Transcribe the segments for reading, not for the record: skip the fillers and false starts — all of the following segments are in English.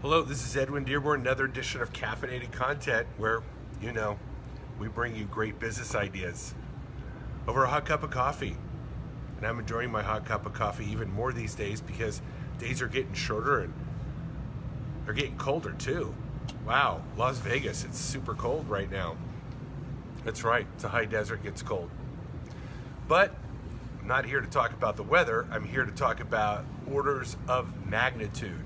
Hello, this is Edwin Dearborn, another edition of Caffeinated Content where, we bring you great business ideas over a hot cup of coffee. And I'm enjoying my hot cup of coffee even more these days because days are getting shorter and they're getting colder too. Wow, Las Vegas, it's super cold right now. That's right, it's a high desert, gets cold. But I'm not here to talk about the weather, I'm here to talk about orders of magnitude.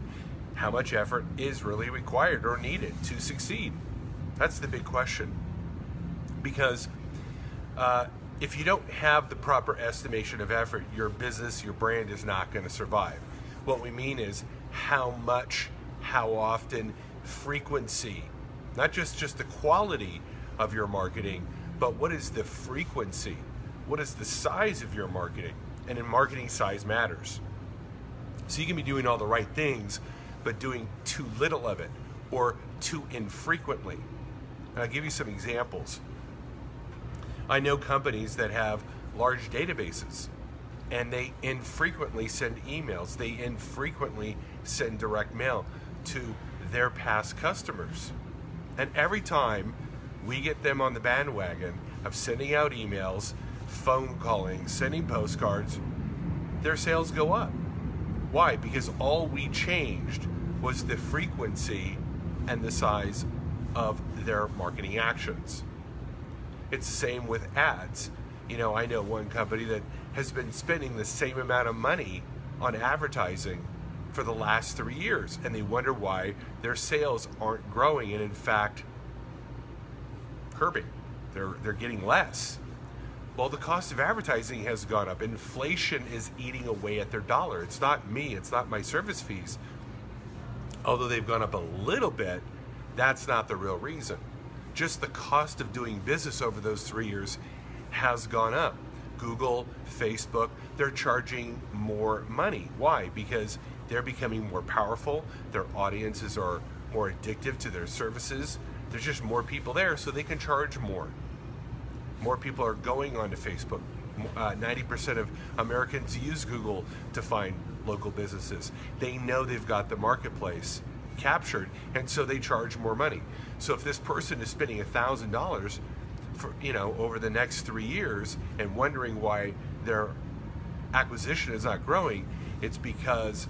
How much effort is really required or needed to succeed? That's the big question. Because if you don't have the proper estimation of effort, your business, your brand is not going to survive. What we mean is how much, how often, frequency, not just the quality of your marketing, but what is the frequency? What is the size of your marketing? And in marketing, size matters. So you can be doing all the right things, but doing too little of it or too infrequently. And I'll give you some examples. I know companies that have large databases and they infrequently send emails, they infrequently send direct mail to their past customers. And every time we get them on the bandwagon of sending out emails, phone calling, sending postcards, their sales go up. Why? Because all we changed was the frequency and the size of their marketing actions. It's the same with ads. I know one company that has been spending the same amount of money on advertising for the last 3 years, and they wonder why their sales aren't growing and in fact curbing. They're getting less. Well, the cost of advertising has gone up. Inflation is eating away at their dollar. It's not me, it's not my service fees. Although they've gone up a little bit, that's not the real reason. Just the cost of doing business over those 3 years has gone up. Google, Facebook, they're charging more money. Why? Because they're becoming more powerful. Their audiences are more addictive to their services. There's just more people there, so they can charge more. More people are going onto Facebook. 90% of Americans use Google to find local businesses. They know they've got the marketplace captured, and so they charge more money. So if this person is spending $1,000 for over the next 3 years and wondering why their acquisition is not growing, it's because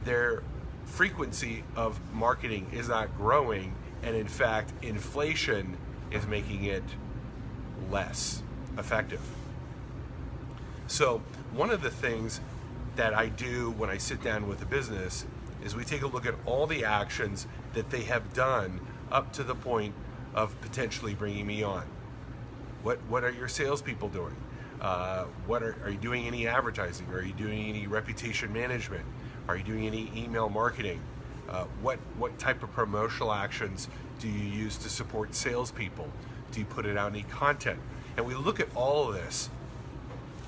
their frequency of marketing is not growing, and in fact inflation is making it less effective. So one of the things that I do when I sit down with a business is we take a look at all the actions that they have done up to the point of potentially bringing me on. What are your salespeople doing? Are you doing any advertising? Are you doing any reputation management? Are you doing any email marketing? What type of promotional actions do you use to support salespeople? Do you put it out any content? And we look at all of this.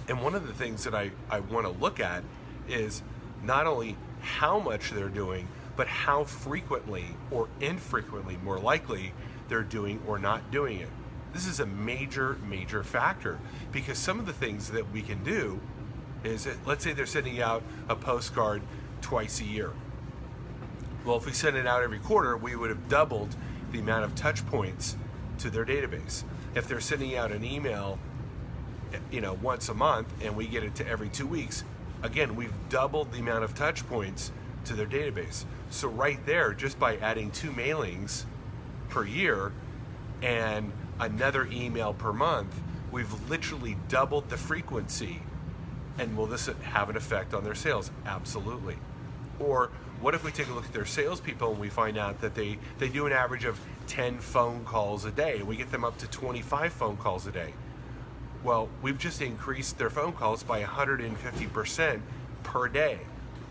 And one of the things that I want to look at is not only how much they're doing, but how frequently or infrequently, more likely, they're doing or not doing it. This is a major, major factor, because some of the things that we can do is, let's say they're sending out a postcard twice a year. Well, if we send it out every quarter, we would have doubled the amount of touch points to their database. If they're sending out an email once a month and we get it to every 2 weeks, again, we've doubled the amount of touch points to their database. So right there, just by adding 2 mailings per year and another email per month, we've literally doubled the frequency. And will this have an effect on their sales? Absolutely. Or what if we take a look at their salespeople and we find out that they do an average of 10 phone calls a day. We get them up to 25 phone calls a day. Well, we've just increased their phone calls by 150% per day.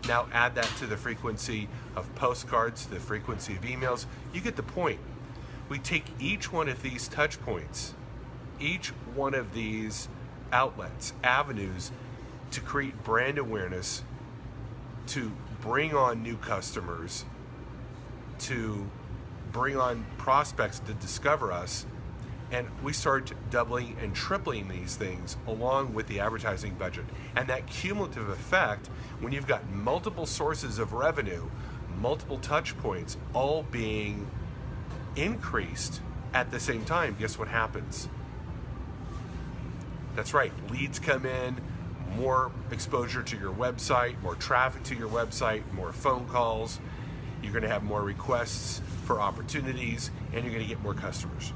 Now add that to the frequency of postcards, the frequency of emails. You get the point. We take each one of these touch points, each one of these outlets, avenues to create brand awareness, to bring on new customers, to bring on prospects to discover us, and we start doubling and tripling these things along with the advertising budget. And that cumulative effect, when you've got multiple sources of revenue, multiple touch points all being increased at the same time, guess what happens? That's right, leads come in, more exposure to your website, more traffic to your website, more phone calls. You're going to have more requests for opportunities, and you're going to get more customers.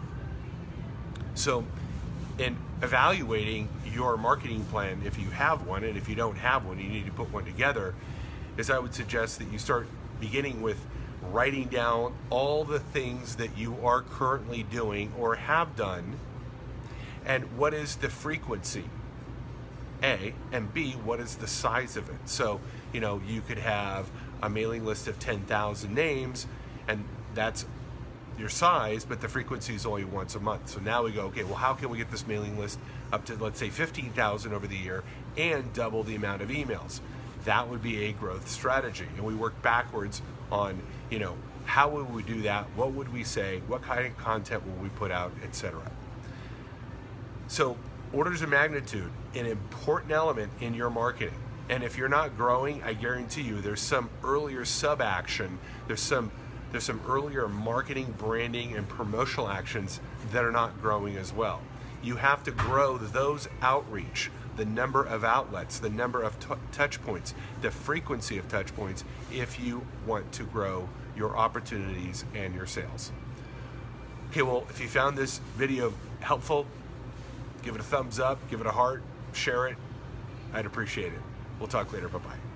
So in evaluating your marketing plan, if you have one, and if you don't have one, you need to put one together, is I would suggest that you start beginning with writing down all the things that you are currently doing or have done, and what is the frequency, A, and B, what is the size of it? So, you could have a mailing list of 10,000 names, and that's your size, but the frequency is only once a month. So now we go, okay, well, how can we get this mailing list up to, let's say, 15,000 over the year and double the amount of emails? That would be a growth strategy. And we work backwards on, how would we do that? What would we say? What kind of content will we put out, etc. So orders of magnitude, an important element in your marketing. And if you're not growing, I guarantee you there's some earlier sub-action, there's some earlier marketing, branding, and promotional actions that are not growing as well. You have to grow those outreach, the number of outlets, the number of touch points, the frequency of touch points, if you want to grow your opportunities and your sales. Okay, well, if you found this video helpful, give it a thumbs up, give it a heart, share it. I'd appreciate it. We'll talk later. Bye-bye.